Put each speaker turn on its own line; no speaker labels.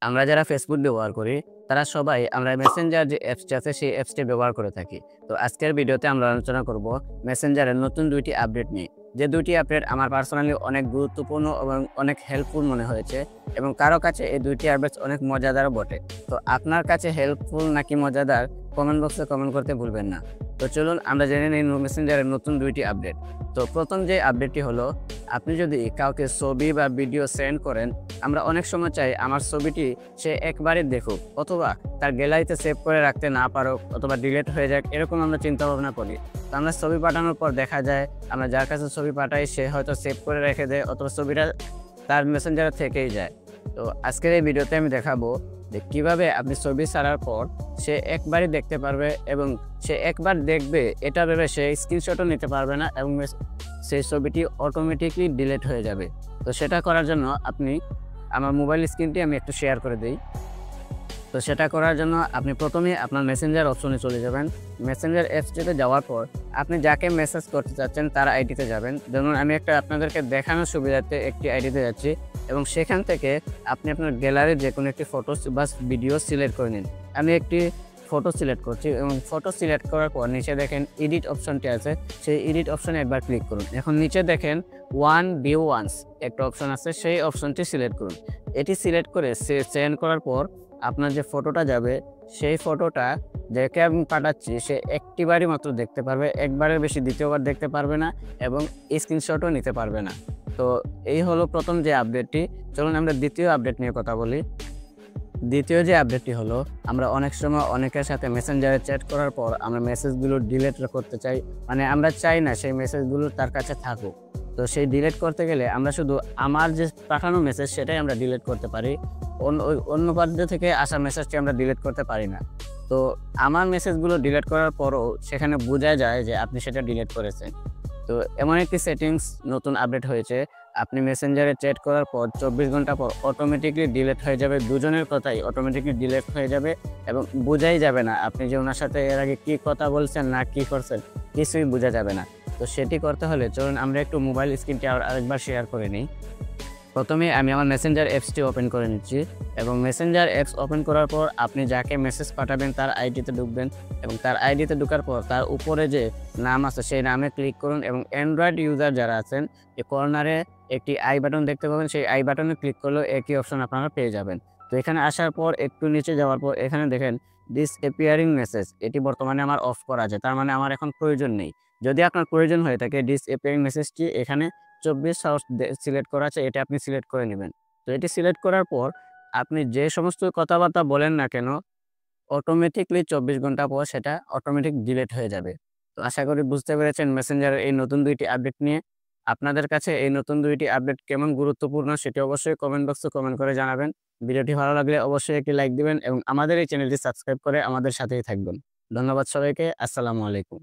আমরা যারা ফেসবুক ব্যবহার করি তারা সবাই আমরা মেসেঞ্জার যে অ্যাপসটি আছে সেই অ্যাপসটি ব্যবহার করে থাকি। তো আজকের ভিডিওতে আমরা আলোচনা করব মেসেঞ্জারের নতুন দুইটি আপডেট নিয়ে। যে দুইটি আপডেট আমার পার্সোনালি অনেক গুরুত্বপূর্ণ এবং অনেক হেল্পফুল মনে হয়েছে এবং কারো কাছে এই দুইটি আপডেট অনেক মজাদারও বটে। তো আপনার কাছে হেল্পফুল নাকি মজাদার কমেন্ট বক্সে কমেন্ট করতে ভুলবেন না। তো চলুন আমরা জেনে নিই মেসেঞ্জারের নতুন দুইটি আপডেট। তো প্রথম যে আপডেটটি হলো, আপনি যদি কাউকে ছবি বা ভিডিও সেন্ড করেন, আমরা অনেক সময় চাই আমার ছবিটি সে একবারই দেখুক অথবা তার গ্যালারিতে সেভ করে রাখতে না পারুক অথবা ডিলিট হয়ে যাক, এরকম আমরা চিন্তা ভাবনা করি। তো আমরা ছবি পাঠানোর পর দেখা যায় আমরা যার কাছে ছবি পাঠাই সে হয়তো সেভ করে রেখে দেয় অথবা ছবিটা তার মেসেঞ্জারে থেকেই যায়। তো আজকের এই ভিডিওতে আমি দেখাবো যে কীভাবে আপনি ছবি ছাড়ার পর সে একবারই দেখতে পারবে এবং সে একবার দেখবে এটা ভেবে সে স্ক্রিনশটও নিতে পারবে না এবং সেই ছবিটি অটোমেটিকলি ডিলিট হয়ে যাবে। তো সেটা করার জন্য আপনি আমার মোবাইল স্ক্রিনটি আমি একটু শেয়ার করে দিই। তো সেটা করার জন্য আপনি প্রথমে আপনার মেসেঞ্জার অপশনে চলে যাবেন। মেসেঞ্জার অ্যাপসটিতে যাওয়ার পর আপনি যাকে মেসেজ করতে চাচ্ছেন তার আইডিতে যাবেন। যেমন আমি আপনাদেরকে দেখানোর সুবিধার্থে একটি আইডিতে যাচ্ছি এবং সেখান থেকে আপনি আপনার গ্যালারির যে কোনো একটি ফটো বা ভিডিও সিলেক্ট করে নিন। আমি একটি ফটো সিলেক্ট করছি এবং ফটো সিলেক্ট করার পর নিচে দেখেন এডিট অপশনটি আছে, সেই এডিট অপশনে একবার ক্লিক করুন। এখন নিচে দেখেন ওয়ান ভিউ ওয়ান্স একটা অপশন আছে, সেই অপশনটি সিলেক্ট করুন। এটি সিলেক্ট করে সেন্ড করার পর আপনার যে ফটোটা যাবে সেই ফটোটা যাকে আমি পাঠাচ্ছি সে একটিবারই মাত্র দেখতে পারবে, একবারের বেশি দ্বিতীয়বার দেখতে পারবে না এবং স্ক্রিনশটও নিতে পারবে না। তো এই হলো প্রথম যে আপডেটটি। চলুন আমরা দ্বিতীয় আপডেট নিয়ে কথা বলি। দ্বিতীয় যে আপডেটটি হলো, আমরা অনেক সময় অনেকের সাথে মেসেঞ্জারে চ্যাট করার পর আমরা মেসেজগুলো ডিলিট করতে চাই, মানে আমরা চাই না সেই মেসেজগুলো তার কাছে থাকুক। তো সেই ডিলিট করতে গেলে আমরা শুধু আমার যে পাঠানো মেসেজ সেটাই আমরা ডিলিট করতে পারি, অন্য পাত্র থেকে আসা মেসেজটি আমরা ডিলিট করতে পারি না। তো আমার মেসেজগুলো ডিলিট করার পরও সেখানে বোঝা যায় যে আপনি সেটা ডিলিট করেছেন। তো এমন একটি সেটিংস নতুন আপডেট হয়েছে, আপনি মেসেঞ্জারে চ্যাট করার পর 24 ঘন্টা পর অটোমেটিকলি ডিলিট হয়ে যাবে। দুজনের কথাই অটোমেটিকলি ডিলিট হয়ে যাবে এবং বোঝাই যাবে না আপনি যে ওনার সাথে এর আগে কী কথা বলছেন না কী করছেন, কিছুই বোঝা যাবে না। তো সেটি করতে হলে চলুন আমরা একটু মোবাইল স্ক্রিনটি আরেকবার শেয়ার করে নিই। প্রথমে আমি আমার মেসেঞ্জার অ্যাপসটি ওপেন করে নিচ্ছি এবং মেসেঞ্জার অ্যাপস ওপেন করার পর আপনি যাকে মেসেজ পাঠাবেন তার আইডিতে ঢুকবেন এবং তার আইডিতে ঢোকার পর তার উপরে যে নাম আছে সেই নামে ক্লিক করুন এবং অ্যান্ড্রয়েড ইউজার যারা আছেন এই কর্নারে একটি আই বাটন দেখতে পাবেন, সেই আই বাটনে ক্লিক করলেও একই অপশন আপনারা পেয়ে যাবেন। তো এখানে আসার পর একটু নিচে যাওয়ার পর এখানে দেখেন ডিসঅ্যাপিয়ারিং মেসেজ, এটি বর্তমানে আমার অফ করা আছে, তার মানে আমার এখন প্রয়োজন নেই। যদি আপনার প্রয়োজন হয়ে থাকে ডিসঅ্যাপিয়ারিং মেসেজটি এখানে 24 আওয়ার্স সিলেক্ট করা আছে, এটা আপনি সিলেক্ট করে নেবেন। তো এটি সিলেক্ট করার পর আপনি যে সমস্ত কথাবার্তা বলেন না কেন অটোমেটিকলি 24 ঘন্টা পর সেটা অটোমেটিক ডিলিট হয়ে যাবে। তো আশা করি বুঝতে পেরেছেন মেসেঞ্জারের এই নতুন দুইটি আপডেট নিয়ে। আপনাদের কাছে এই নতুন দুইটি আপডেট কেমন গুরুত্বপূর্ণ সেটি অবশ্যই কমেন্ট বক্সে কমেন্ট করে জানাবেন। ভিডিওটি ভালো লাগলে অবশ্যই একটি লাইক দিবেন এবং আমাদের এই চ্যানেলটি সাবস্ক্রাইব করে আমাদের সাথেই থাকবেন। ধন্যবাদ সবাইকে। আসসালামু আলাইকুম।